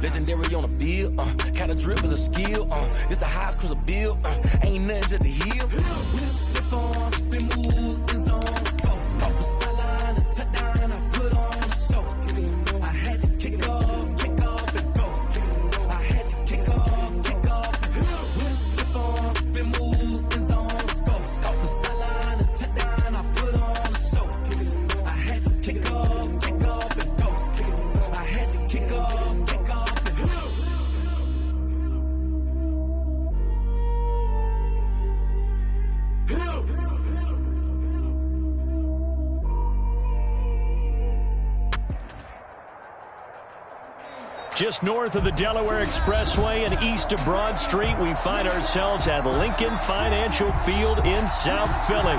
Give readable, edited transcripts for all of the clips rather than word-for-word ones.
legendary on the field, kinda drip is a skill, this the highest cruiser bill, ain't nothing just to heal. We just slip on, spin move, in zone, scope the sideline, a touchdown, I put on the show. I had to kick off and go. I had to kick off and go. We just slip on, spin move, in zone, scope the sideline, a touchdown, I put on the show. I had to kick off and go. I had to kick off and go. Just north of the Delaware Expressway and east of Broad Street, we find ourselves at Lincoln Financial Field in South Philly.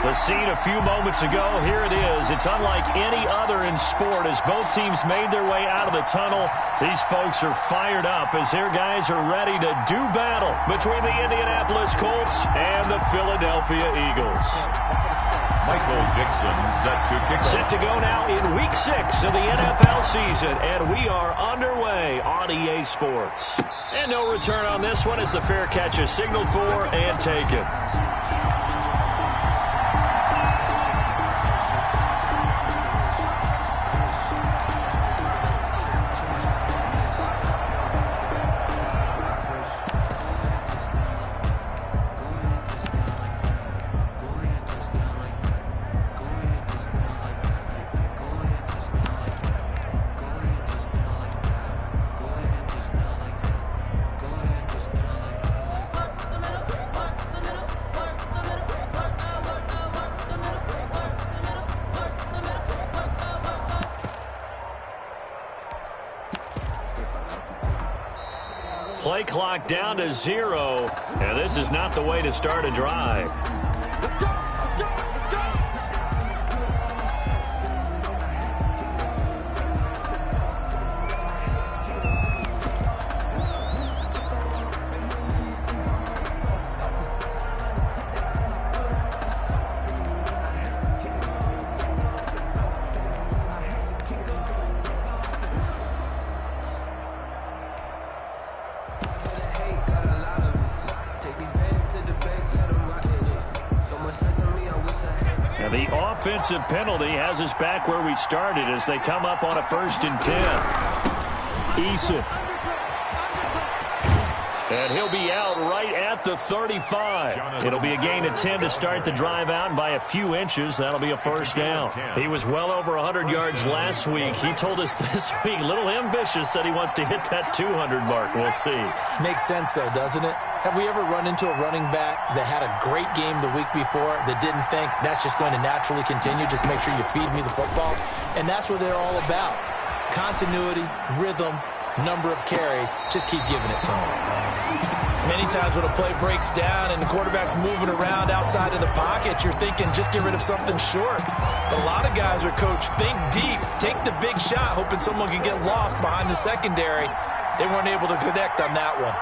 The scene a few moments ago, here it is. It's unlike any other in sport as both teams made their way out of the tunnel. These folks are fired up as their guys are ready to do battle between the Indianapolis Colts and the Philadelphia Eagles. Michael Dixon set to go now in Week 6 of the NFL season, and we are underway on EA Sports. And no return on this one as the fair catch is signaled for and taken. Play clock down to 0, and this is not the way to start a drive. Offensive penalty has us back where we started as they come up on a 1st and 10. Eason. And he'll be out right at the 35. It'll be a gain of 10 to start the drive out, and by a few inches, that'll be a 1st down. He was well over 100 yards last week. He told us this week, a little ambitious, said he wants to hit that 200 mark. We'll see. Makes sense, though, doesn't it? Have we ever run into a running back that had a great game the week before that didn't think that's just going to naturally continue? Just make sure you feed me the football. And that's what they're all about. Continuity, rhythm, number of carries. Just keep giving it to them. Many times when a play breaks down and the quarterback's moving around outside of the pocket, you're thinking just get rid of something short. But a lot of guys are coached, think deep, take the big shot, hoping someone can get lost behind the secondary. They weren't able to connect on that one.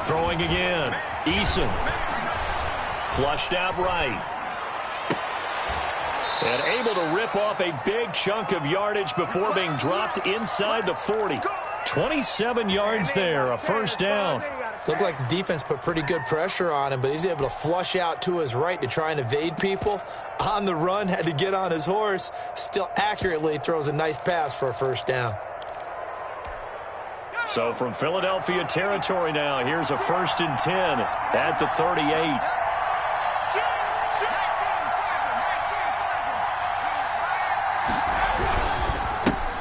Throwing again. Eason. Flushed out right. And able to rip off a big chunk of yardage before being dropped inside the 40. 27 yards there, a 1st down. Looked like the defense put pretty good pressure on him, but he's able to flush out to his right to try and evade people. On the run, had to get on his horse. Still accurately throws a nice pass for a 1st down. So from Philadelphia territory now, here's a 1st and 10 at the 38.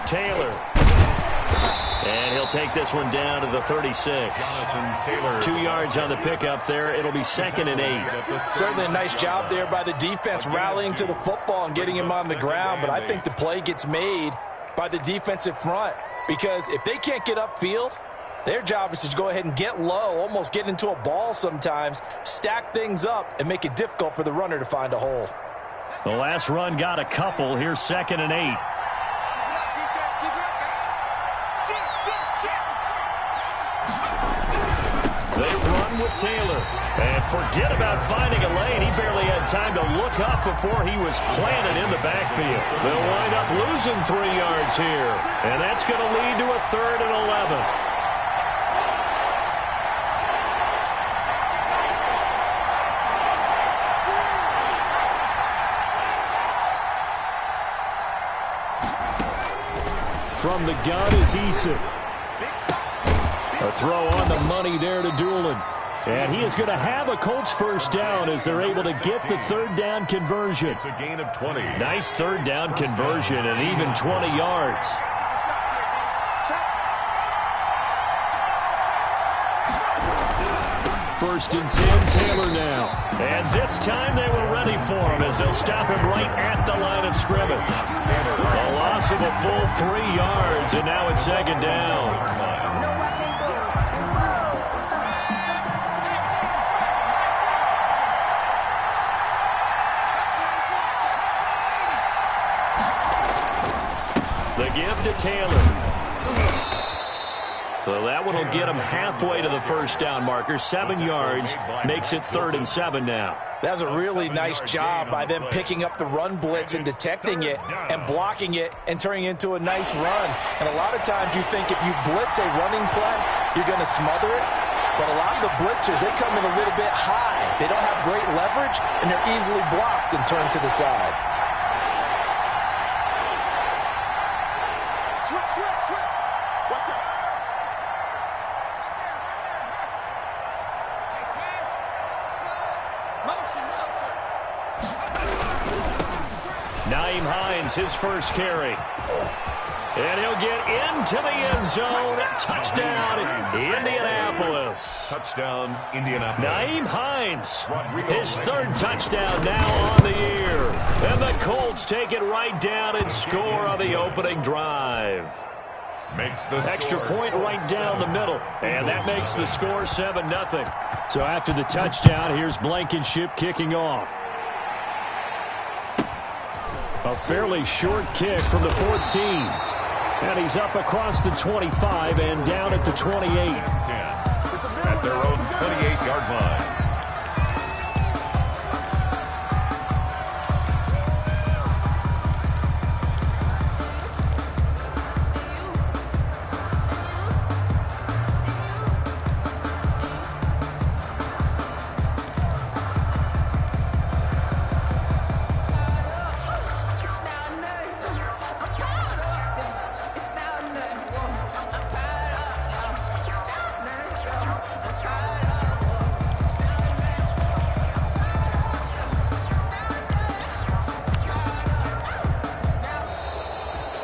Taylor. And he'll take this one down to the 36. 2 yards on the pickup there. It'll be 2nd and 8. Certainly a nice job there by the defense rallying to the football and getting him on the ground, but I think the play gets made by the defensive front. Because if they can't get upfield, their job is to go ahead and get low, almost get into a ball sometimes, stack things up, and make it difficult for the runner to find a hole. The last run got a couple. Here's 2nd and 8. run with Taylor. And forget about finding a lane. He barely had time to look up before he was planted in the backfield. They'll wind up losing 3 yards here. And that's going to lead to a 3rd and 11. From the gun is Eason. A throw on the money there to Doolin. And he is going to have a Colts first down as they're able to get the 3rd down conversion. It's a gain of 20. Nice 3rd down conversion and even 20 yards. First and 10, Taylor now. And this time they were ready for him as they'll stop him right at the line of scrimmage. A loss of a full 3 yards, and now it's 2nd down. The give to Taylor. So that one will get him halfway to the first down marker. 7 yards makes it 3rd and 7 now. That's a really nice job by them picking up the run blitz and detecting it and blocking it and turning it into a nice run. And a lot of times you think if you blitz a running play, you're going to smother it. But a lot of the blitzers, they come in a little bit high. They don't have great leverage, and they're easily blocked and turned to the side. His first carry. And he'll get into the end zone. Touchdown, Indianapolis. Touchdown, Indianapolis. Nyheim Hines, his 3rd touchdown now on the year. And the Colts take it right down and score on the opening drive. Makes the extra point right down the middle. And that makes the score 7-0. So after the touchdown, here's Blankenship kicking off. A fairly short kick from the 14. And he's up across the 25 and down at the 28. At their own 28-yard line.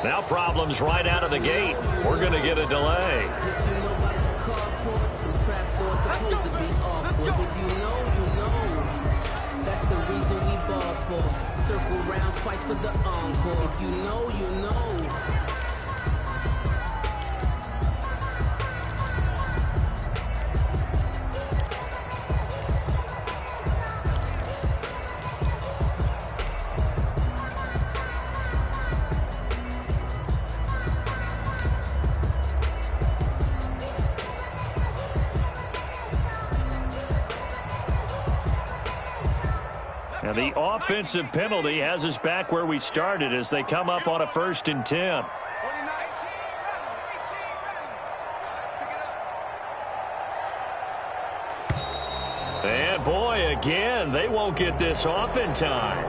Now problems right out of the gate. We're going to get a delay. That's the reason we ball for. Circle round twice for the encore. If you know, you know. And the offensive penalty has us back where we started as they come up on a 1st and 10. And boy, again, they won't get this off in time.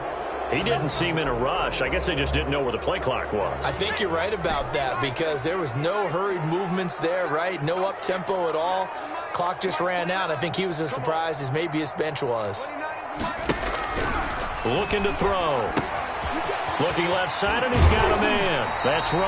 He didn't seem in a rush. I guess they just didn't know where the play clock was. I think you're right about that because there was no hurried movements there, right? No up-tempo at all. Clock just ran out. I think he was as surprised as maybe his bench was. Looking to throw. Looking left side, and he's got a man. That's Rowe.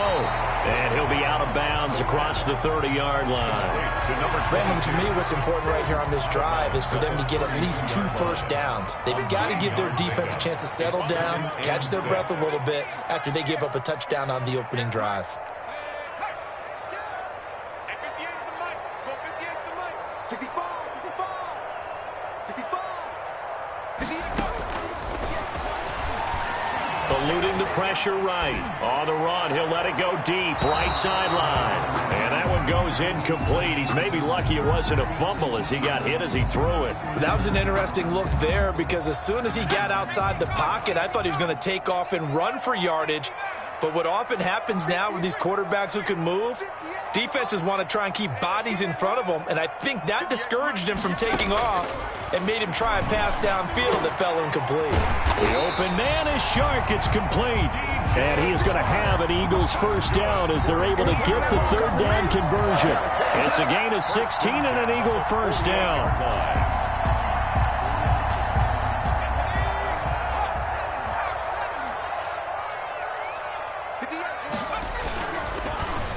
And he'll be out of bounds across the 30-yard line. Brandon, to me, what's important right here on this drive is for them to get at least 2 first downs. They've got to give their defense a chance to settle down, catch their breath a little bit after they give up a touchdown on the opening drive. Eluding the pressure right. On the run, he'll let it go deep. Right sideline. And that one goes throws incomplete. He's maybe lucky it wasn't a fumble as he got hit as he threw it. That was an interesting look there because as soon as he got outside the pocket, I thought he was going to take off and run for yardage. But what often happens now with these quarterbacks who can move, defenses want to try and keep bodies in front of them, and I think that discouraged him from taking off and made him try a pass downfield that fell incomplete. The open man is Shark. It's complete. And he is going to have an Eagles first down as they're able to get the third down conversion. It's a gain of 16 and an Eagle first down.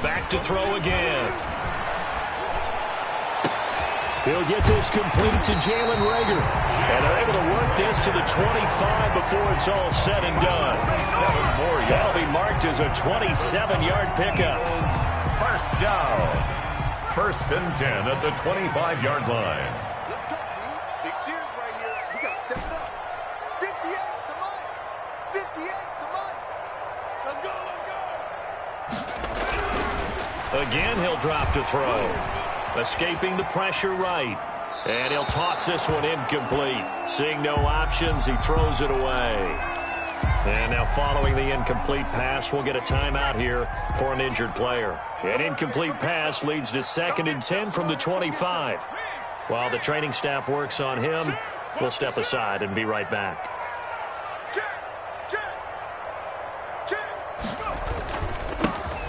Back to throw again. He'll get this complete to Jalen Reagor. And they're able to work this to the 25 before it's all said and done. That'll be marked as a 27-yard pickup. First down. First and 10 at the 25-yard line. Let's go, team. Big series right here. We got to step it up. 58's the mic. 58's the mic. Let's go, let's go. Again, he'll drop to throw. Escaping the pressure right. And he'll toss this one incomplete. Seeing no options, he throws it away. And now following the incomplete pass, we'll get a timeout here for an injured player. An incomplete pass leads to 2nd and 10 from the 25. While the training staff works on him, we'll step aside and be right back.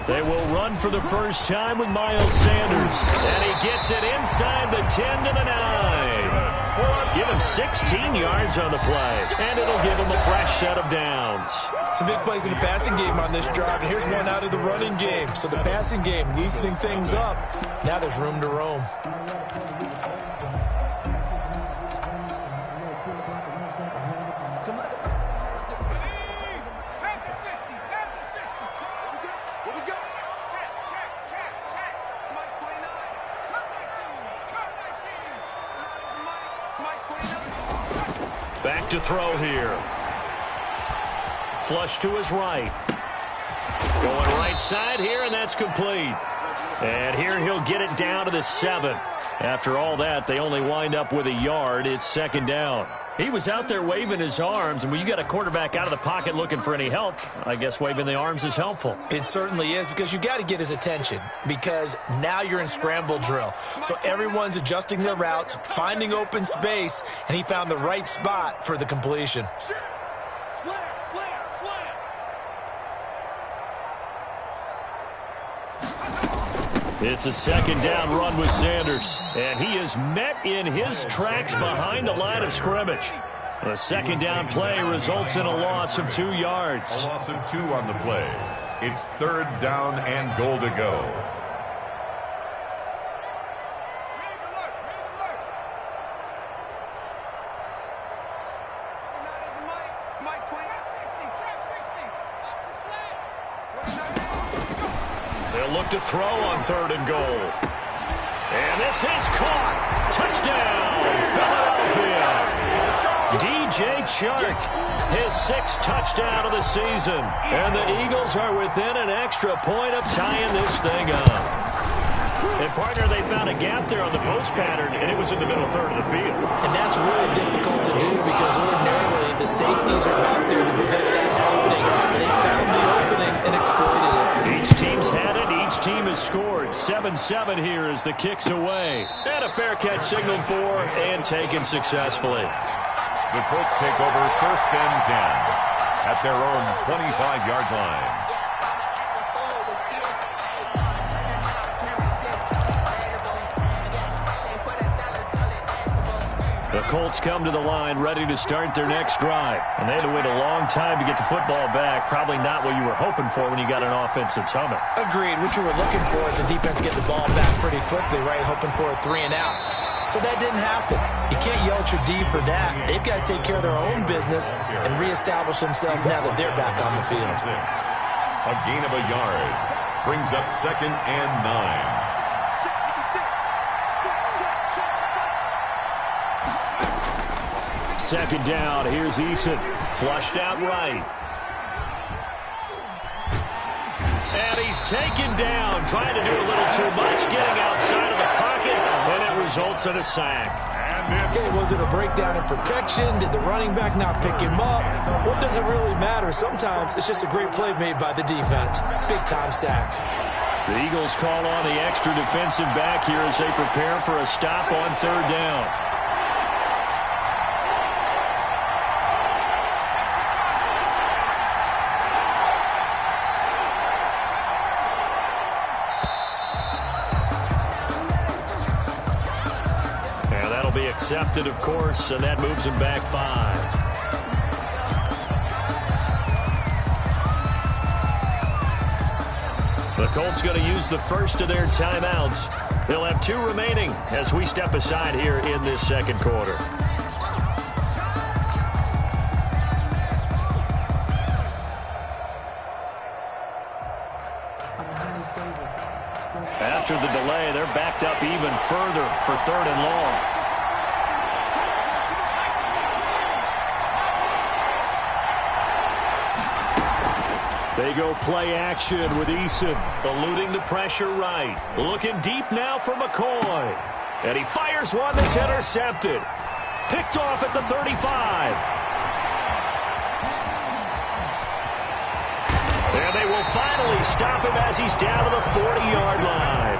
They will run for the first time with Miles Sanders. And he gets it inside the 10 to the 9. Give him 16 yards on the play. And it'll give him a fresh set of downs. Some big plays in the passing game on this drive. And here's one out of the running game. So the passing game loosening things up. Now there's room to roam. Back to throw here. Flush to his right. Going right side here, and that's complete. And here he'll get it down to the 7. After all that, they only wind up with a yard. It's 2nd down. He was out there waving his arms, and when you got a quarterback out of the pocket looking for any help, I guess waving the arms is helpful. It certainly is, because you got to get his attention, because now you're in scramble drill. So everyone's adjusting their routes, finding open space, and he found the right spot for the completion. Slam, slam, slam. It's a 2nd down run with Sanders, and he is met in his tracks behind the line of scrimmage. A 2nd down play results in a loss of 2 yards. A loss of 2 on the play. It's 3rd down and goal to go. They'll look to throw on 3rd and goal. And this is caught. Touchdown, Philadelphia. DJ Chark, his 6th touchdown of the season. And the Eagles are within an extra point of tying this thing up. And, partner, they found a gap there on the post pattern, and it was in the middle 3rd of the field. And that's really difficult to do because ordinarily the safeties are back there to prevent that happening. And they found the opening and exploited it. Each team's had it. Each team has scored. 7-7 here as the kick's away. And a fair catch signaled for and taken successfully. The Colts take over 1st and 10 at their own 25-yard line. The Colts come to the line ready to start their next drive. And they had to wait a long time to get the football back. Probably not what you were hoping for when you got an offense that's humming. Agreed. What you were looking for is the defense get the ball back pretty quickly, right? Hoping for a 3 and out. So that didn't happen. You can't yell at your D for that. They've got to take care of their own business and reestablish themselves now that they're back on the field. A gain of a yard brings up 2nd and 9. 2nd down. Here's Eason. Flushed out right. And he's taken down. Trying to do a little too much. Getting results in a sack. Okay, was it a breakdown in protection? Did the running back not pick him up? What does it really matter? Sometimes it's just a great play made by the defense. Big-time sack. The Eagles call on the extra defensive back here as they prepare for a stop on third down. And that'll be accepted, of course, and that moves him back 5. The Colts going to use the first of their timeouts. They'll have 2 remaining as we step aside here in this second quarter. After the delay, they're backed up even further for 3rd and long. They go play action with Eason, eluding the pressure right. Looking deep now for McCoy. And he fires one that's intercepted. Picked off at the 35. And they will finally stop him as he's down to the 40-yard line.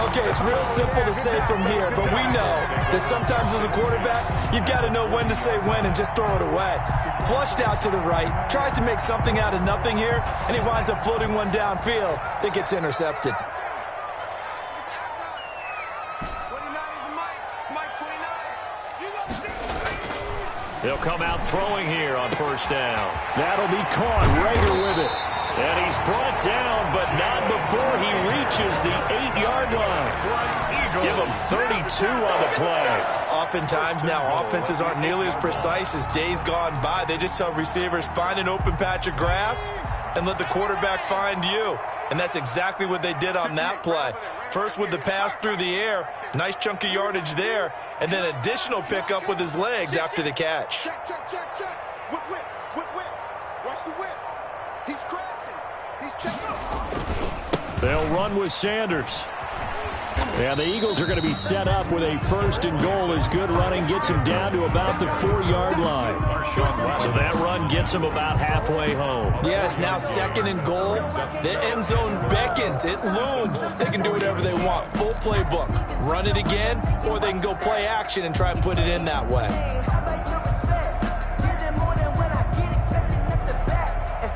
Okay, it's real simple to say from here, but we know that sometimes as a quarterback, you've got to know when to say when and just throw it away. Flushed out to the right, tries to make something out of nothing here, and he winds up floating one downfield that gets intercepted. 29 is Mike 29. They'll come out throwing here on first down. That'll be caught. Rager with it. And he's brought down, but not before he reaches the 8-yard line. Give him 32 on the play. Oftentimes now offenses aren't nearly as precise as days gone by. They just tell receivers, find an open patch of grass and let the quarterback find you. And that's exactly what they did on that play. First with the pass through the air, nice chunk of yardage there, and then additional pickup with his legs after the catch. Check. Whip. Watch the whip. He's crashing. He's checking. They'll run with Sanders. And the Eagles are going to be set up with a 1st and goal as good running gets them down to about the 4-yard line. So that run gets them about halfway home. Yeah, it's now 2nd and goal. The end zone beckons. It looms. They can do whatever they want. Full playbook. Run it again, or they can go play action and try and put it in that way.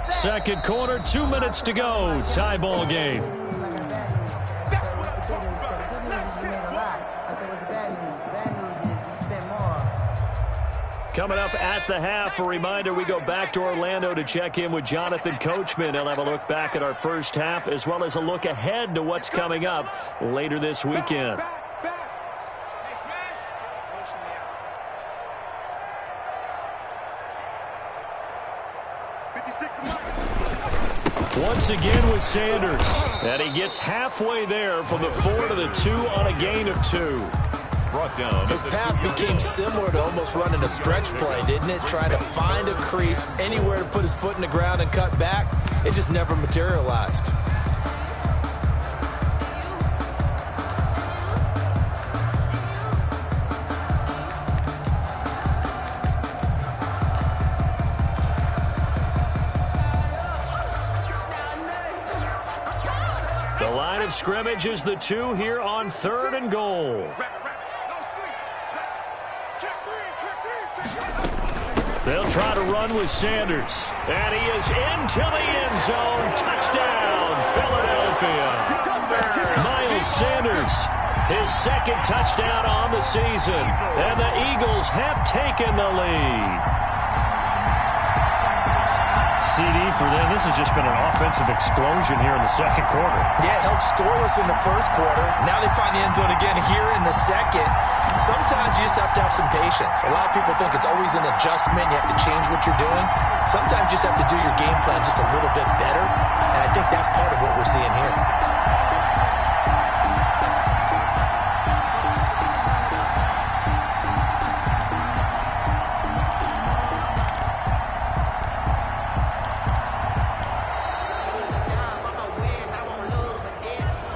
Second quarter, 2 minutes to go. Tie ball game. Coming up at the half, a reminder, we go back to Orlando to check in with Jonathan Coachman. He'll have a look back at our first half as well as a look ahead to what's coming up later this weekend. Once again with Sanders. And he gets halfway there from the 4 to the 2 on a gain of 2. Brought down. His path became similar to almost running a stretch play, didn't it? Trying to find a crease, anywhere to put his foot in the ground and cut back. It just never materialized. The line of scrimmage is the 2 here on 3rd and goal. They'll try to run with Sanders. And he is into the end zone. Touchdown, Philadelphia. Miles Sanders, his 2nd touchdown on the season. And the Eagles have taken the lead. CD for them. This has just been an offensive explosion here in the second quarter. Yeah, held scoreless in the first quarter. Now they find the end zone again here in the second. Sometimes you just have to have some patience. A lot of people think it's always an adjustment. You have to change what you're doing. Sometimes you just have to do your game plan just a little bit better. And I think that's part of what we're seeing here.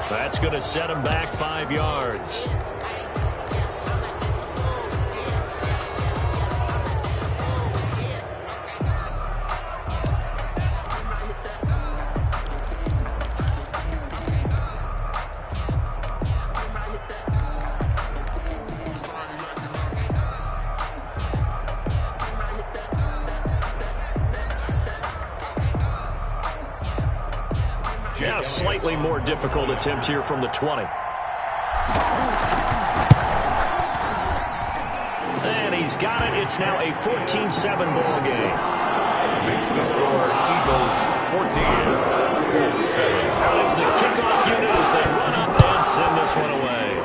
That's going to set him back 5 yards. slightly more difficult attempt here from the 20. And he's got it. It's now a 14-7 ball game. Makes the score Eagles 14, Colts 7. Now there's the kickoff unit as they run up and send this one away.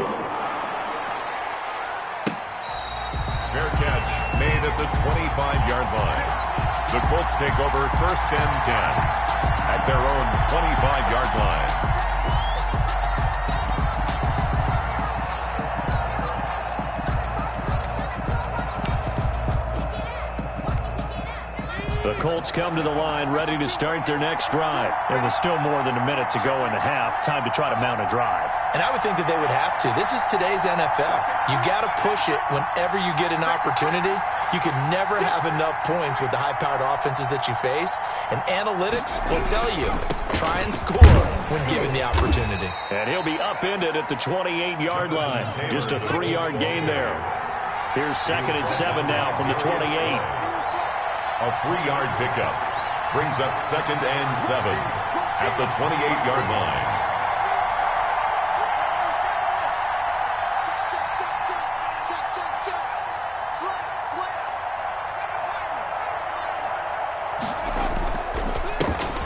Fair catch made at the 25-yard line. The Colts take over 1st and 10 at their own 25-yard line. The Colts come to the line ready to start their next drive. There was still more than a minute to go in the half. Time to try to mount a drive. And I would think that they would have to. This is today's NFL. You got to push it whenever you get an opportunity. You can never have enough points with the high-powered offenses that you face. And analytics will tell you, try and score when given the opportunity. And he'll be upended at the 28-yard line. Just a 3-yard gain there. Here's 2nd and 7 now from the 28. A 3-yard pickup brings up 2nd and 7 at the 28-yard line.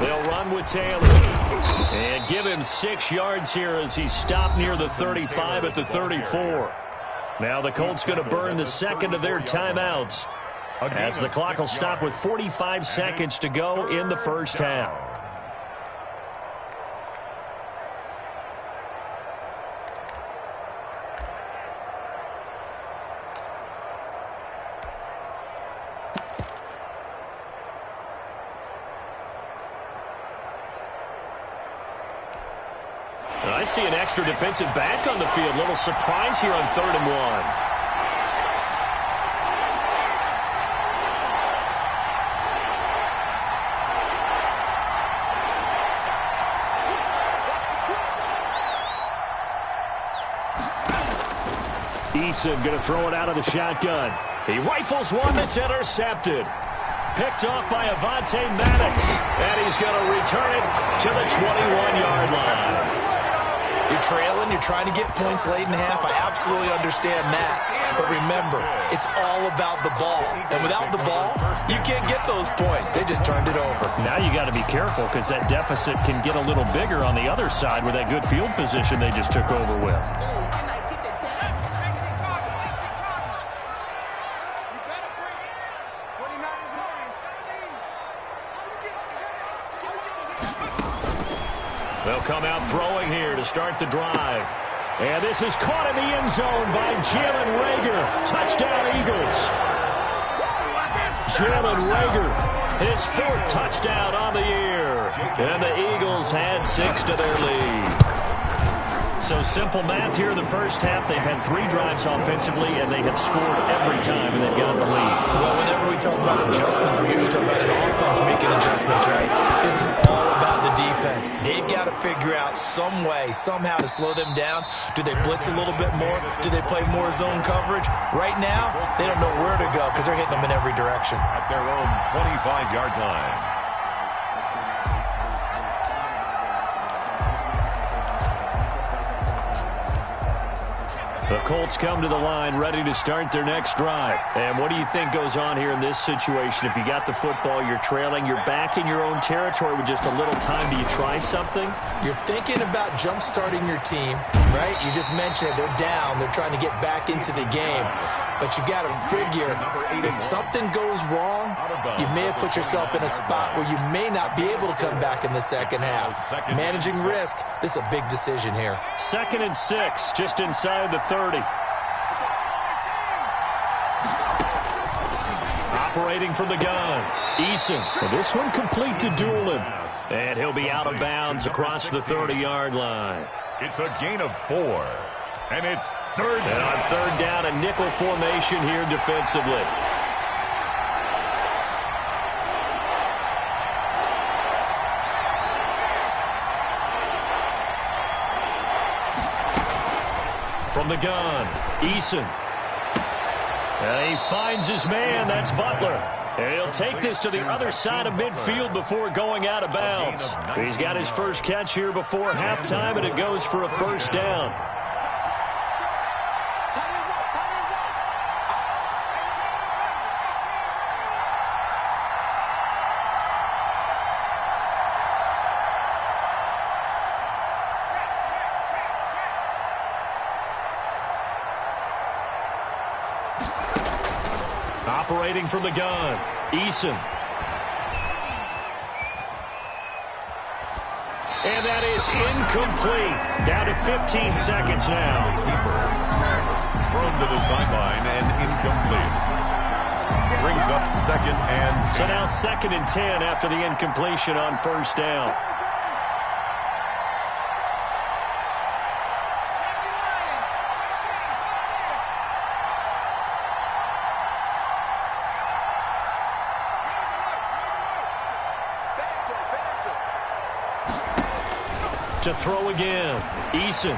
They'll run with Taylor and give him 6 yards here as he stopped near the 35 at the 34. Now the Colts going to burn the second of their timeouts, as the clock will stop with 45 seconds to go in the first half. I see an extra defensive back on the field. Little surprise here on 3rd and 1. Eason going to throw it out of the shotgun. He rifles one that's intercepted. Picked off by Avonte Maddox. And he's going to return it to the 21-yard line. You're trailing, you're trying to get points late in half. I absolutely understand that. But remember, it's all about the ball. And without the ball, you can't get those points. They just turned it over. Now you got to be careful because that deficit can get a little bigger on the other side with that good field position they just took over with. They'll come out throwing here to start the drive. And this is caught in the end zone by Jalen Reagor. Touchdown, Eagles. Jalen Reagor, his 4th touchdown on the year. And the Eagles had 6 to their lead. So simple math here in the first half. They've had 3 drives offensively, and they have scored every time, and they've got the lead. Well, whenever we talk about adjustments, we usually talk about an offense making adjustments, right? This is all about the defense. They've got to figure out some way, somehow to slow them down. Do they blitz a little bit more? Do they play more zone coverage? Right now, they don't know where to go because they're hitting them in every direction. At their own 25-yard line. The Colts come to the line ready to start their next drive. And what do you think goes on here in this situation? If you got the football, you're trailing, you're back in your own territory with just a little time. Do you try something? You're thinking about jump-starting your team, right? You just mentioned it. They're down. They're trying to get back into the game. But you got to figure, if something goes wrong, you may have put yourself in a spot where you may not be able to come back in the second half. Managing risk, this is a big decision here. 2nd and 6, just inside the 30. Operating from the gun, Eason. And this one complete to Doolin. And he'll be out of bounds across the 30-yard line. It's a gain of 4. And it's 3rd down. And on 3rd down, a nickel formation here defensively. From the gun, Eason. And he finds his man. That's Butler. And he'll take this to the other side of midfield before going out of bounds. He's got his first catch here before halftime, and it goes for a first down. Operating from the gun, Eason. And that is incomplete. Down to 15 seconds now. Thrown to the sideline and incomplete. Brings up 2nd and 10. So now 2nd and 10 after the incompletion on first down. To throw again, Eason.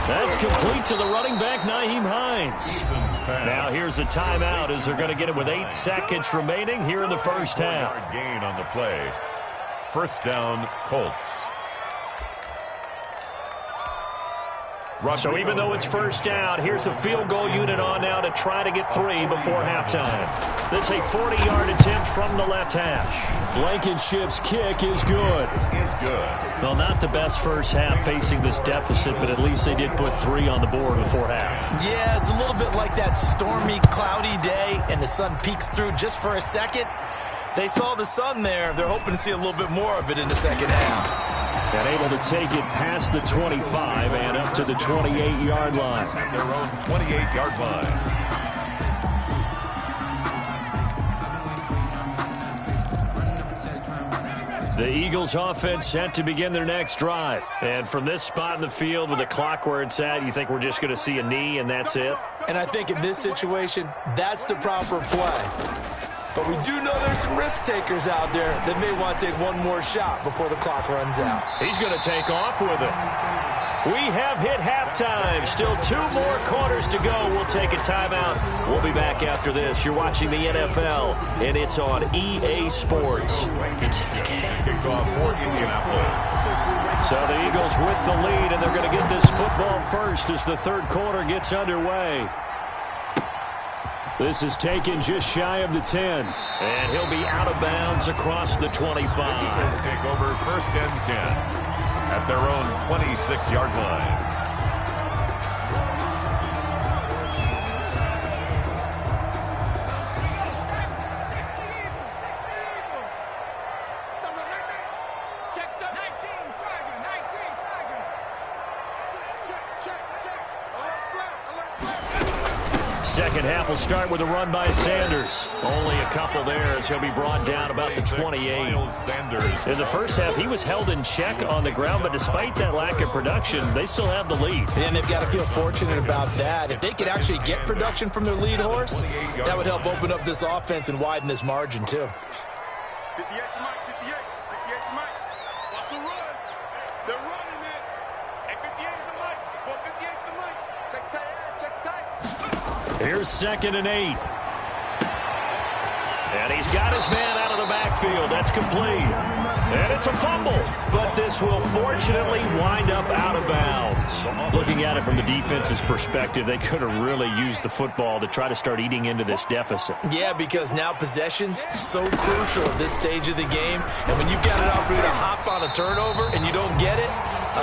That's complete to the running back, Nyheim Hines. Now here's a timeout as they're going to get it with 8 seconds remaining here in the first half. Gain on the play. First down, Colts. So even though it's first down, here's the field goal unit on now to try to get 3 before halftime. That's a 40-yard attempt from the left hash. Blankenship's kick is good. Well, not the best first half facing this deficit, but at least they did put 3 on the board before half. Yeah, it's a little bit like that stormy, cloudy day, and the sun peeks through just for a second. They saw the sun there. They're hoping to see a little bit more of it in the second half. And able to take it past the 25 and up to the 28-yard line. At their own 28-yard line. The Eagles offense set to begin their next drive. And from this spot in the field with the clock where it's at, you think we're just going to see a knee and that's it? And I think in this situation, that's the proper play. But we do know there's some risk takers out there that may want to take one more shot before the clock runs out. He's going to take off with it. We have hit halftime. Still 2 more quarters to go. We'll take a timeout. We'll be back after this. You're watching the NFL, and it's on EA Sports. It's in the game. Kickoff for Indianapolis. So the Eagles with the lead, and they're going to get this football first as the third quarter gets underway. This is taken just shy of the 10. And he'll be out of bounds across the 25. Eagles take over 1st and 10 at their own 26-yard line. Second half will start with a run by Sanders. Only a couple there as he'll be brought down about the 28. In the first half, he was held in check on the ground, but despite that lack of production, they still have the lead. And they've got to feel fortunate about that. If they could actually get production from their lead horse, that would help open up this offense and widen this margin, too. 58 to Mike, 58 to Mike. Watch the run. They're running it. Hey, 58 is the Mike. Well, 58 is the Mike. Check tight, check tight. Here's 2nd and 8. And he's got his man out of the backfield. That's complete. And it's a fumble. But this will fortunately wind up out of bounds. Looking at it from the defense's perspective, they could have really used the football to try to start eating into this deficit. Yeah, because now possession's so crucial at this stage of the game. And when you've got an opportunity to hop on a turnover and you don't get it,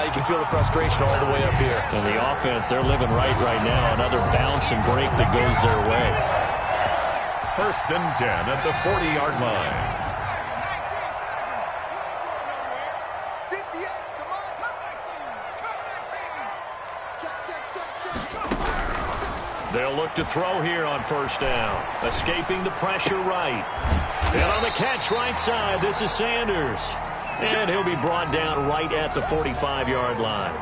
you can feel the frustration all the way up here. And the offense, they're living right now. Another bounce and break that goes their way. 1st and 10 at the 40-yard line. 58 to Mike. They'll look to throw here on first down. Escaping the pressure right. And on the catch right side, this is Sanders. And he'll be brought down right at the 45-yard line.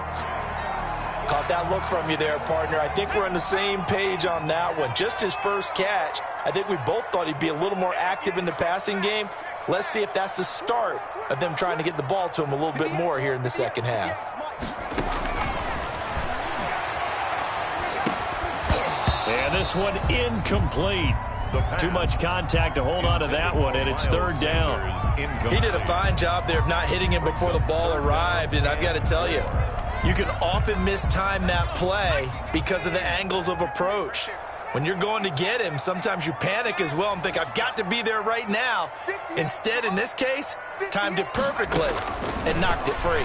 Caught that look from you there, partner. I think we're on the same page on that one. Just his first catch, I think we both thought he'd be a little more active in the passing game. Let's see if that's the start of them trying to get the ball to him a little bit more here in the second half. And this one incomplete. Too much contact to hold on to that one, and it's third down. He did a fine job there of not hitting him before the ball arrived, and I've got to tell you, you can often mistime that play because of the angles of approach. When you're going to get him, sometimes you panic as well and think, I've got to be there right now. Instead, in this case, timed it perfectly and knocked it free.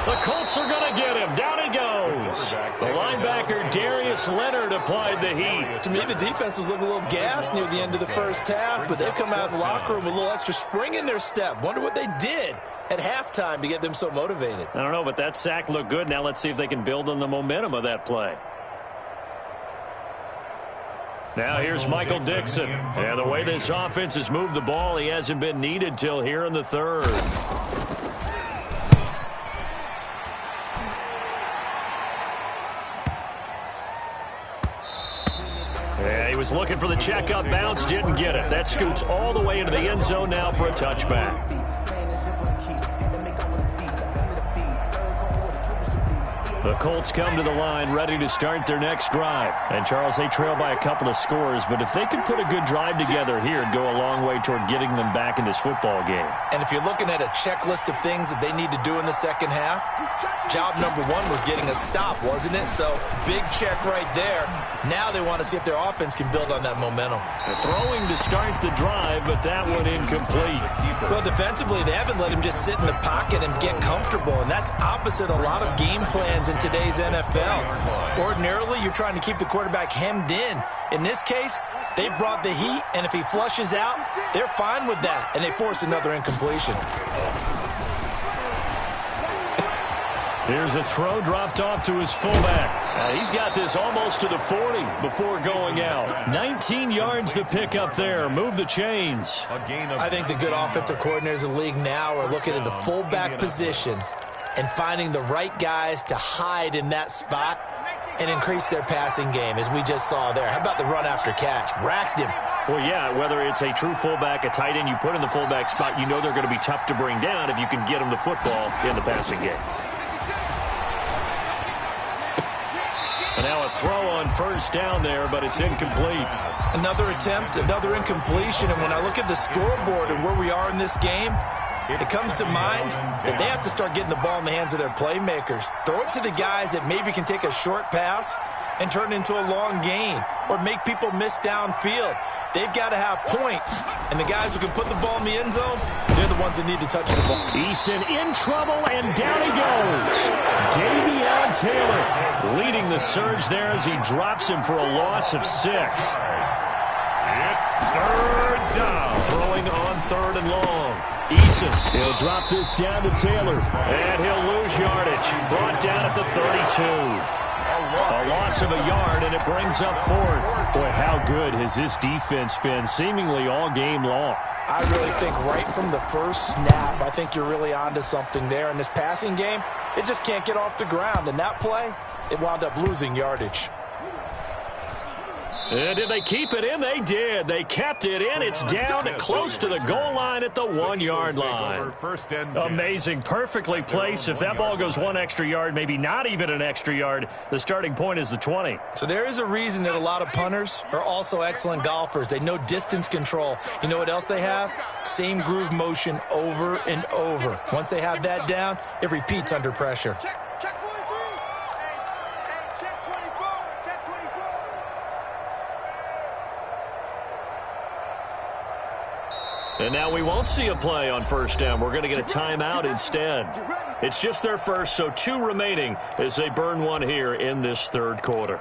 The Colts are going to get him. Down he goes. The linebacker, Darius Leonard, applied the heat. To me, the defense was looking a little gassed near the end of the first half, but they've come out of the locker room with a little extra spring in their step. Wonder what they did at halftime to get them so motivated. I don't know, but that sack looked good. Now let's see if they can build on the momentum of that play. Now here's Michael Dixon. And the way this offense has moved the ball, he hasn't been needed till here in the third. Yeah, he was looking for the checkup bounce, didn't get it. That scoots all the way into the end zone now for a touchback. The Colts come to the line ready to start their next drive. And, Charles, they trail by a couple of scores, but if they could put a good drive together here, it'd go a long way toward getting them back in this football game. And if you're looking at a checklist of things that they need to do in the second half, job number one was getting a stop, wasn't it? So, big check right there. Now they want to see if their offense can build on that momentum. Throwing to start the drive, but that one incomplete. Well, defensively, they haven't let him just sit in the pocket and get comfortable, and that's opposite a lot of game plans in today's NFL. Ordinarily, you're trying to keep the quarterback hemmed in. In this case, they brought the heat, and if he flushes out, they're fine with that, and they force another incompletion. Here's a throw dropped off to his fullback. He's got this almost to the 40 before going out. 19 yards to pick up there. Move the chains. I think the good offensive coordinators in the league now are looking at the fullback position and finding the right guys to hide in that spot and increase their passing game, as we just saw there. How about the run after catch? Racked him. Well, yeah, whether it's a true fullback, a tight end you put in the fullback spot, you know they're going to be tough to bring down if you can get them the football in the passing game. And now a throw on first down there, but it's incomplete. Another attempt, another incompletion, and when I look at the scoreboard and where we are in this game, it comes to mind that they have to start getting the ball in the hands of their playmakers. Throw it to the guys that maybe can take a short pass and turn it into a long gain or make people miss downfield. They've got to have points, and the guys who can put the ball in the end zone, they're the ones that need to touch the ball. Eason in trouble, and down he goes. Davion Taylor leading the surge there as he drops him for a loss of 6. It's third down. Throwing on third and long. Eason, he'll drop this down to Taylor, and he'll lose yardage. Brought down at the 32. A loss of a yard, and it brings up fourth. Boy, how good has this defense been seemingly all game long? I really think right from the first snap, I think you're really onto something there. In this passing game, it just can't get off the ground. And that play, it wound up losing yardage. And did they keep it in? They did. They kept it in. It's down to close to the goal line at the 1-yard line. Amazing. Perfectly placed. If that ball goes 1 extra yard, maybe not even an extra yard, the starting point is the 20. So there is a reason that a lot of punters are also excellent golfers. They know distance control. You know what else they have? Same groove motion over and over. Once they have that down, it repeats under pressure. And now we won't see a play on first down. We're going to get a timeout instead. It's just their first, so 2 remaining as they burn one here in this third quarter.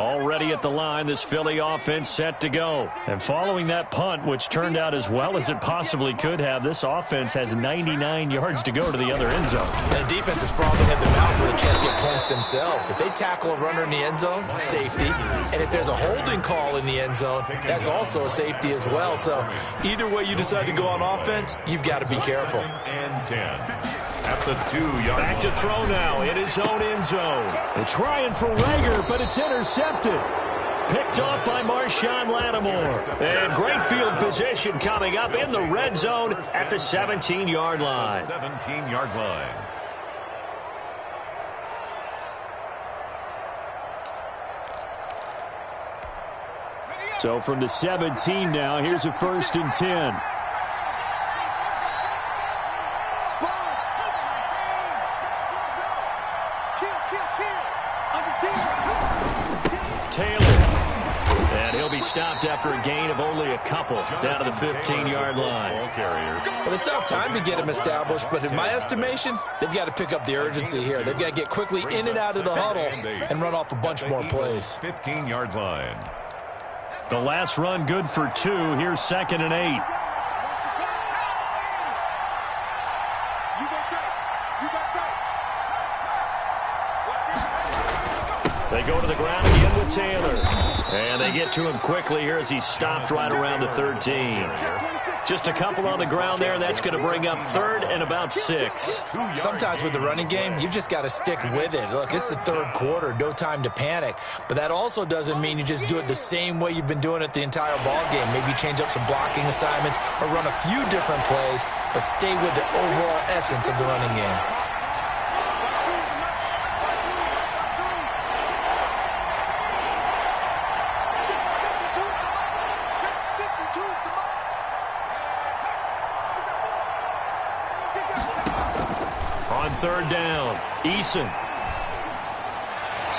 Already at the line, this Philly offense set to go. And following that punt, which turned out as well as it possibly could have, this offense has 99 yards to go to the other end zone. And the defense is frothing at the mouth with a chance to get points themselves. If they tackle a runner in the end zone, safety. And if there's a holding call in the end zone, that's also a safety as well. So either way you decide to go on offense, you've got to be careful. And 10 at the 2-yard line. Back to throw now in his own end zone. They're trying for Rager, but it's intercepted. Picked off by Marshawn Lattimore. And great field position coming up in the red zone at the 17-yard line. 17-yard line. So from the 17 now, here's a 1st and 10. Taylor. And he'll be stopped after a gain of only a couple down to the 15-yard line. Well, they still have time to get him established, but in my estimation, they've got to pick up the urgency here. They've got to get quickly in and out of the huddle and run off a bunch more plays. 15-yard line. The last run good for 2. Here's 2nd and 8. They go to the ground again with Taylor. And they get to him quickly here as he's stopped right around the 13. Just a couple on the ground there. That's going to bring up 3rd and about 6. Sometimes with the running game, you've just got to stick with it. Look, it's the 3rd quarter. No time to panic. But that also doesn't mean you just do it the same way you've been doing it the entire ball game. Maybe change up some blocking assignments or run a few different plays, but stay with the overall essence of the running game. On 3rd down, Eason.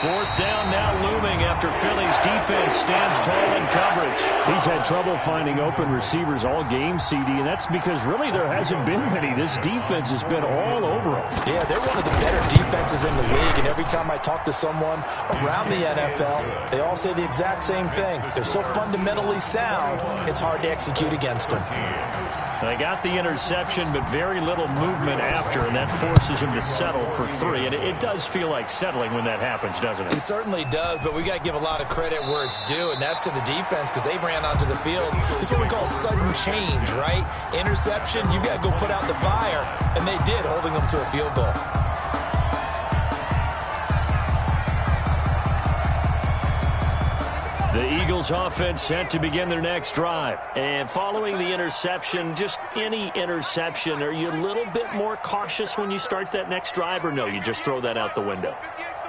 4th down now looming after Philly's defense stands tall in coverage. He's had trouble finding open receivers all game, CD, and that's because really there hasn't been many. This defense has been all over them. Yeah, they're one of the better defenses in the league, and every time I talk to someone around the NFL, they all say the exact same thing. They're so fundamentally sound, it's hard to execute against them. They got the interception, but very little movement after, and that forces him to settle for 3. And it does feel like settling when that happens, doesn't it? It certainly does, but we got to give a lot of credit where it's due, and that's to the defense because they ran onto the field. This is what we call sudden change, right? Interception, you've got to go put out the fire, and they did, holding them to a field goal. The Eagles offense set to begin their next drive. And following the interception, just any interception, are you a little bit more cautious when you start that next drive, or no, you just throw that out the window?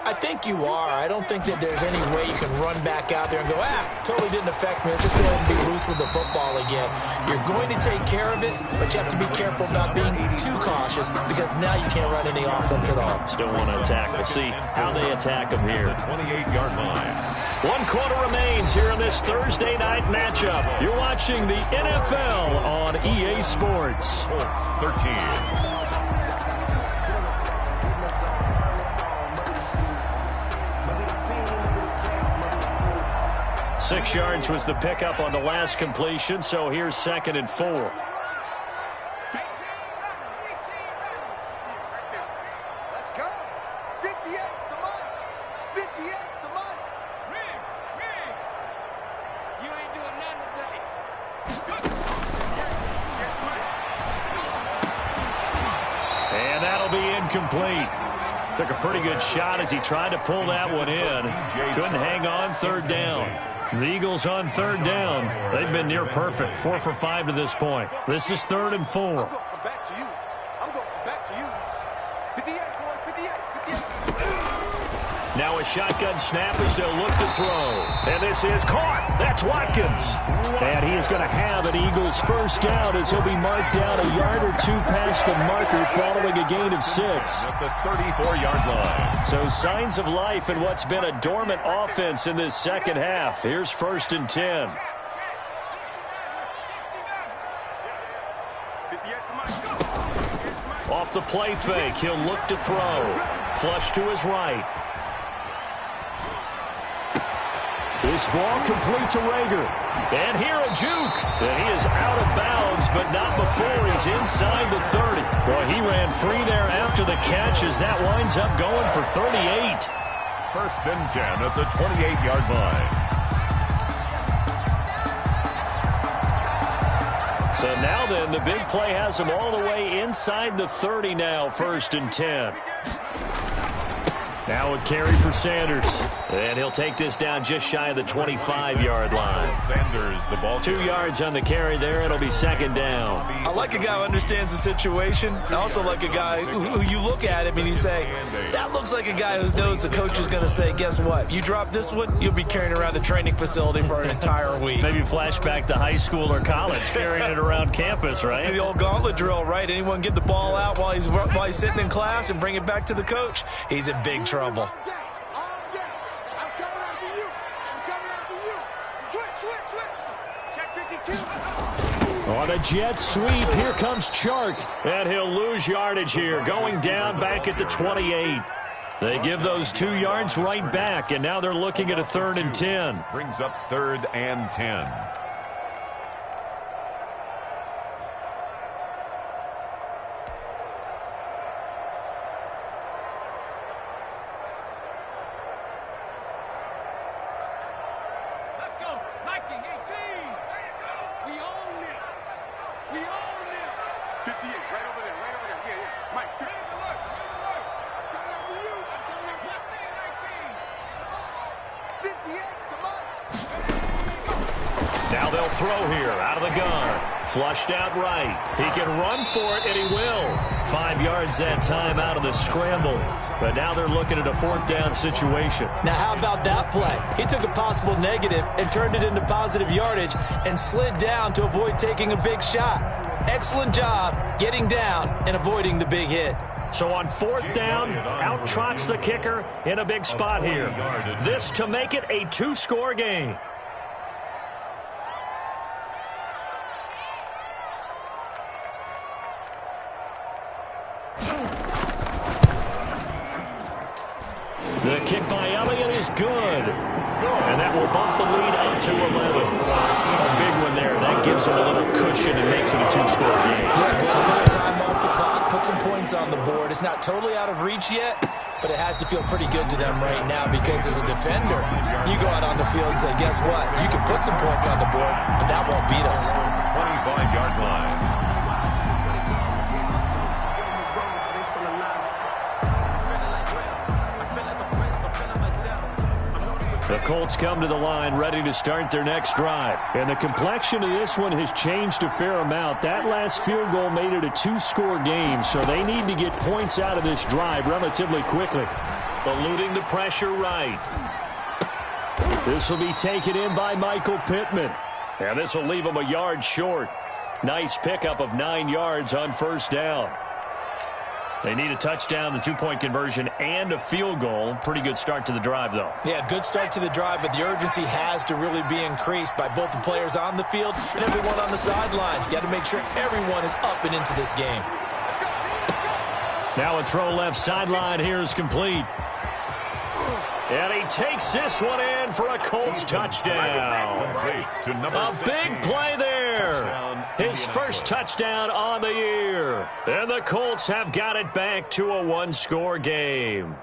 I think you are. I don't think that there's any way you can run back out there and go, totally didn't affect me. Let's just go ahead and be loose with the football again. You're going to take care of it, but you have to be careful about being too cautious because now you can't run any offense at all. Still want to attack. We'll see how they attack them here. 28-yard line. 1 quarter remains here in this Thursday night matchup. You're watching the NFL on EA Sports. Colts 13. 6 yards was the pickup on the last completion, so here's 2nd and 4. Let's go. 58's the money. 58's the money. Riggs. You ain't doing nothing today. And that'll be incomplete. Took a pretty good shot as he tried to pull that one in. Couldn't hang on 3rd down. The Eagles on 3rd down. They've been near perfect. 4 for 5 to this point. This is 3rd and 4. I'm going to come back to you. I'm going to come back to you. 58, boys. 58. Now a shotgun snap as they'll look to throw. And this is caught. That's Watkins. And he is going to have an Eagles 1st down as he'll be marked down a yard or 2 past the marker following a gain of 6. At the 34-yard line. So signs of life in what's been a dormant offense in this 2nd half. Here's 1st and 10. Off the play fake, he'll look to throw. Flush to his right. This ball complete to Rager. And here a juke. And he is out of bounds, but not before he's inside the 30. Boy, he ran free there after the catch as that winds up going for 38. First and 10 at the 28-yard line. So now then, the big play has him all the way inside the 30 now, first and 10. Now a carry for Sanders. And he'll take this down just shy of the 25-yard line. Sanders, the ball. 2 yards on the carry there. It'll be second down. I like a guy who understands the situation. I also like a guy who you look at him and you say, that looks like a guy who knows the coach is going to say, guess what? You drop this one, you'll be carrying around the training facility for an entire week. Maybe flashback to high school or college, carrying it around campus, right? The old gauntlet drill, right? Anyone get the ball out while he's sitting in class and bring it back to the coach? He's in big trouble. I'm coming after you. I'm coming after you. Switch. Check 52. On a jet sweep, here comes Chark. And he'll lose yardage here, going down back at the 28. They give those 2 yards right back, and now they're looking at a 3rd and 10. Brings up 3rd and 10. Now they'll throw here out of the gun. Flushed out right. He can run for it, and he will. 5 yards that time out of the scramble. But now they're looking at a 4th down situation. Now how about that play? He took a possible negative and turned it into positive yardage and slid down to avoid taking a big shot. Excellent job getting down and avoiding the big hit. So on 4th down, out trots the kicker in a big spot here. This to make it a 2-score game. The kick by Elliott is good. And that will bump the lead up to 11. A big one there. That gives them a little cushion and makes it a 2-score game. Yeah, good. A little time off the clock. Put some points on the board. It's not totally out of reach yet, but it has to feel pretty good to them right now because as a defender, you go out on the field and say, guess what? You can put some points on the board, but that won't beat us. 25-yard line. The Colts come to the line ready to start their next drive. And the complexion of this one has changed a fair amount. That last field goal made it a 2-score game, so they need to get points out of this drive relatively quickly. Eluding the pressure right. This will be taken in by Michael Pittman. And this will leave him a yard short. Nice pickup of 9 yards on 1st down. They need a touchdown, the 2-point conversion, and a field goal. Pretty good start to the drive, though. Yeah, good start to the drive, but the urgency has to really be increased by both the players on the field and everyone on the sidelines. Got to make sure everyone is up and into this game. Now a throw left sideline here is complete. And he takes this one in for a Colts touchdown. A big play there. His first touchdown on the year. And the Colts have got it back to a 1-score game.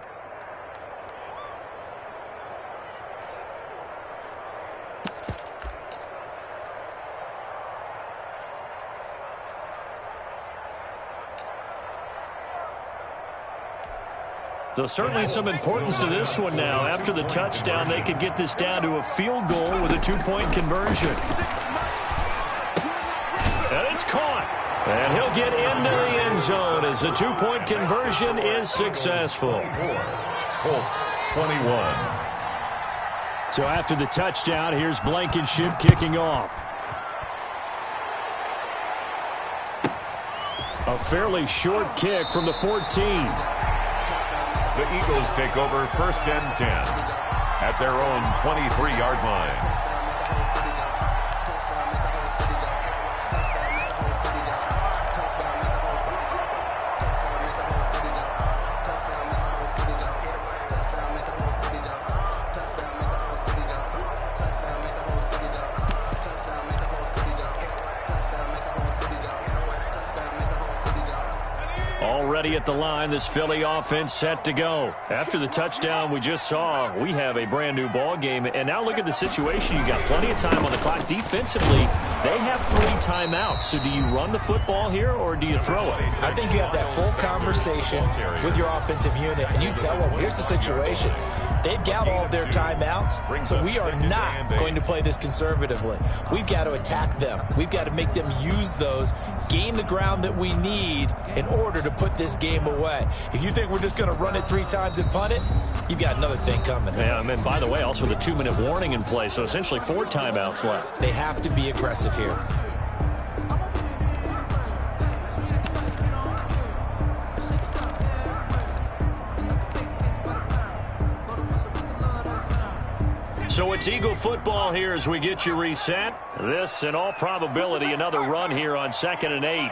So certainly some importance to this one now. After the touchdown, they could get this down to a field goal with a 2-point conversion. And it's caught. And he'll get into the end zone as the 2-point conversion is successful. Colts 21. So after the touchdown, here's Blankenship kicking off. A fairly short kick from the 14. The Eagles take over 1st and 10 at their own 23-yard line. ready at the line. This Philly offense set to go. After the touchdown we just saw, we have a brand new ball game. And now look at the situation. You got plenty of time on the clock. Defensively, they have 3 timeouts. So do you run the football here or do you throw it? I think you have that full conversation with your offensive unit, and you tell them, here's the situation. They've got all of their timeouts, so we are not going to play this conservatively. We've got to attack them. We've got to make them use those, gain the ground that we need in order to put this game away. If you think we're just going to run it 3 times and punt it, you've got another thing coming. Yeah, and by the way, also the 2-minute warning in play, so essentially 4 timeouts left. They have to be aggressive here. So it's Eagle football here as we get you reset. This, in all probability, another run here on 2nd and 8.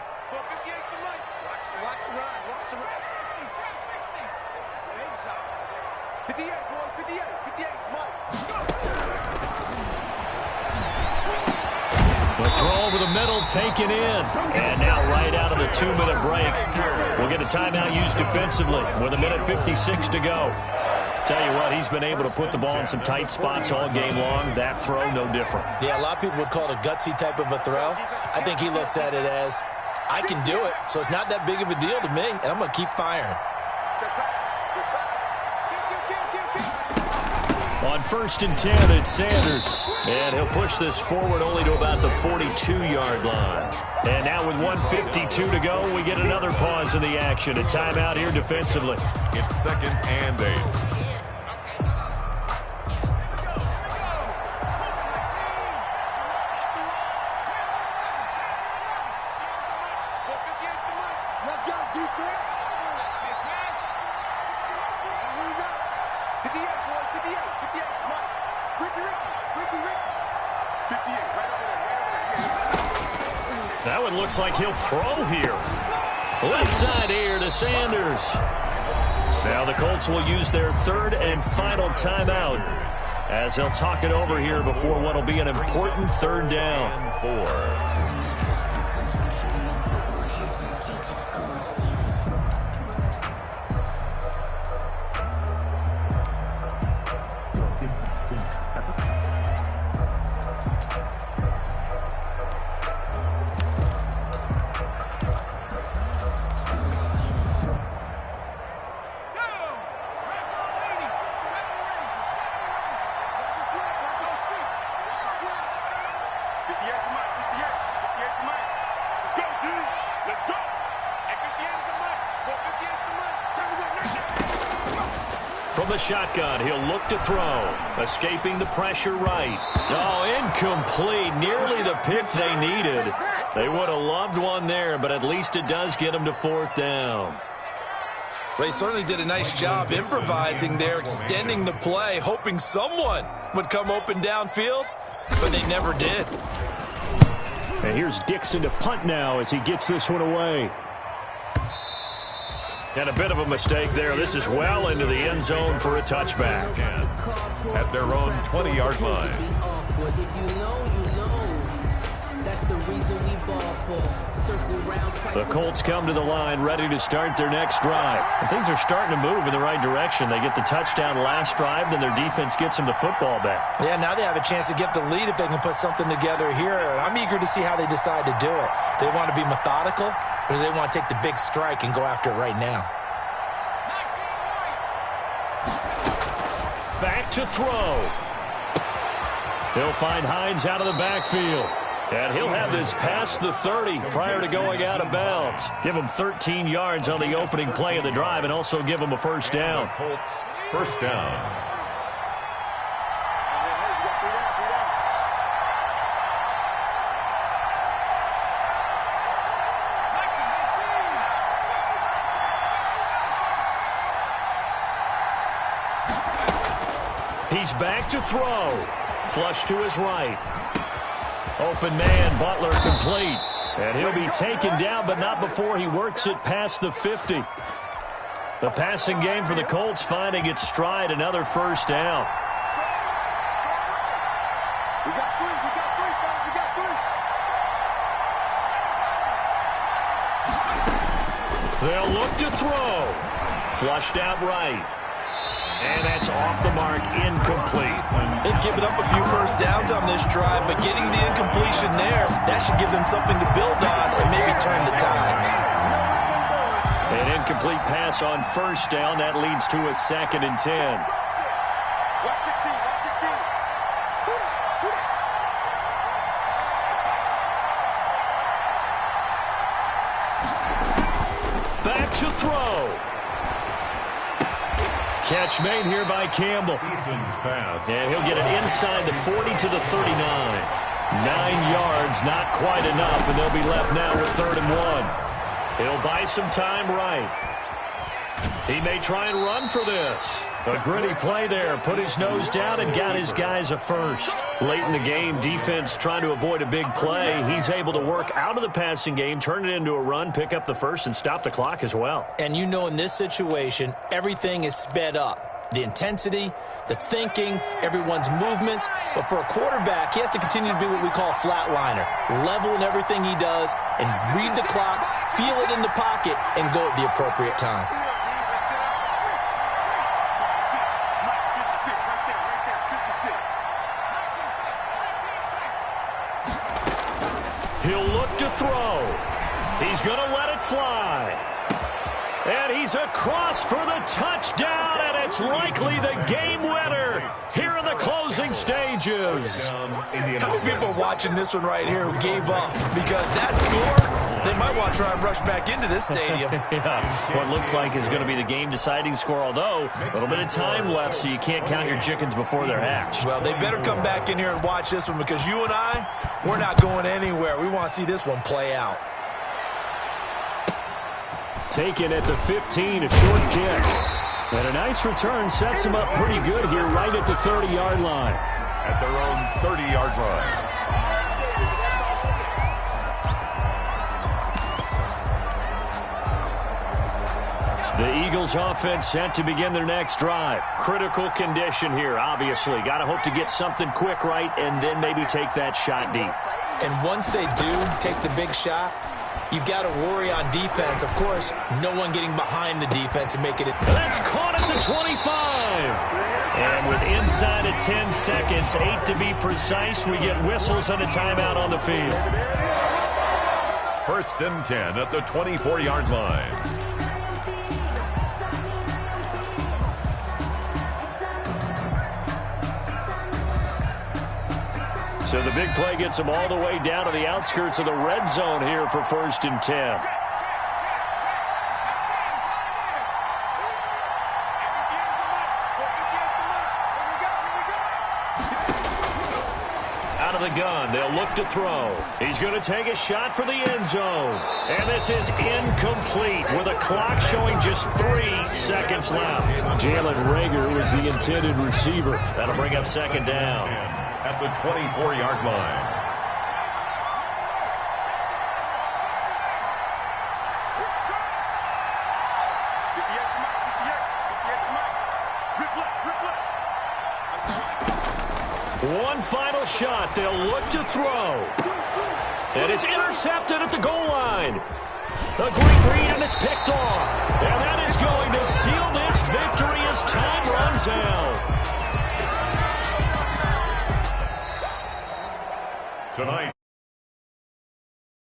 The throw over the middle, taken in. And now right out of the 2-minute break, we'll get a timeout used defensively with 1:56 to go. Tell you what, he's been able to put the ball in some tight spots all game long. That throw, no different. Yeah, a lot of people would call it a gutsy type of a throw. I think he looks at it as, I can do it, so it's not that big of a deal to me, and I'm going to keep firing. On 1st and 10, it's Sanders. And he'll push this forward only to about the 42-yard line. And now with 1:52 to go, we get another pause in the action. A timeout here defensively. It's 2nd and 8. That one looks like he'll throw here. Left side here to Sanders. Now the Colts will use their 3rd and final timeout as they'll talk it over here before what will be an important 3rd down. 4. From the shotgun, he'll look to throw. Escaping the pressure right. Oh, incomplete. Nearly the pick they needed. They would have loved one there, but at least it does get them to 4th down. Well, he certainly did a nice job improvising there, extending the play, hoping someone would come open downfield, but they never did. And here's Dixon to punt now as he gets this one away. And a bit of a mistake there. This is well into the end zone for a touchback. At their own 20-yard line. If you know, you know. That's the reason we ball for. Circle round. The Colts come to the line ready to start their next drive. And things are starting to move in the right direction. They get the touchdown last drive, then their defense gets them the football back. Yeah, now they have a chance to get the lead if they can put something together here. I'm eager to see how they decide to do it. They want to be methodical, or do they want to take the big strike and go after it right now? Back to throw. He'll find Hines out of the backfield. And he'll have this past the 30 prior to going out of bounds. Give him 13 yards on the opening play of the drive and also give him a 1st down. Colts, 1st down. He's back to throw. Flush to his right. Open man, Butler complete. And he'll be taken down, but not before he works it past the 50. The passing game for the Colts finding its stride, another 1st down. We got 3, fellas, we got 3. They'll look to throw. Flushed out right. And that's off the mark, incomplete. They've given up a few first downs on this drive, but getting the incompletion there, that should give them something to build on and maybe turn the tide. An incomplete pass on first down. That leads to a 2nd and 10. Back to throw. Catch made here by Campbell. Pass. And he'll get it inside the 40 to the 39. 9 yards, not quite enough, and they'll be left now with 3rd and 1. He'll buy some time right. He may try and run for this. A gritty play there. Put his nose down and got his guys a first. Late in the game, defense trying to avoid a big play. He's able to work out of the passing game, turn it into a run, pick up the first, and stop the clock as well. And you know in this situation, everything is sped up. The intensity, the thinking, everyone's movements. But for a quarterback, he has to continue to be what we call flatliner. Level in everything he does and read the clock, feel it in the pocket, and go at the appropriate time. He'll look to throw. He's going to let it fly. And he's across for the touchdown, and it's likely the game winner here in the closing stages. How many people are watching this one right here who gave up? Because that score, they might want to try and rush back into this stadium. Yeah, what looks like is going to be the game-deciding score, although a little bit of time left, so you can't count your chickens before they're hatched. Well, they better come back in here and watch this one, because you and I, we're not going anywhere. We want to see this one play out. Taken at the 15, a short kick. And a nice return sets him up pretty good here right at the 30-yard line. At their own 30-yard line. The Eagles offense set to begin their next drive. Critical condition here, obviously. Got to hope to get something quick right and then maybe take that shot deep. And once they do take the big shot, you've got to worry on defense. Of course, no one getting behind the defense and making it. That's caught at the 25. And with inside of 10 seconds, 8 to be precise, we get whistles and a timeout on the field. 1st and 10 at the 24-yard line. So the big play gets them all the way down to the outskirts of the red zone here for 1st and 10. Out of the gun, they'll look to throw. He's going to take a shot for the end zone. And this is incomplete with a clock showing just 3 seconds left. Jalen Reagor was the intended receiver. That'll bring up 2nd down. At the 24-yard line. One final shot. They'll look to throw. And it's intercepted at the goal line. A great read, and it's picked off. And that is going to seal this victory as time runs out. Tonight.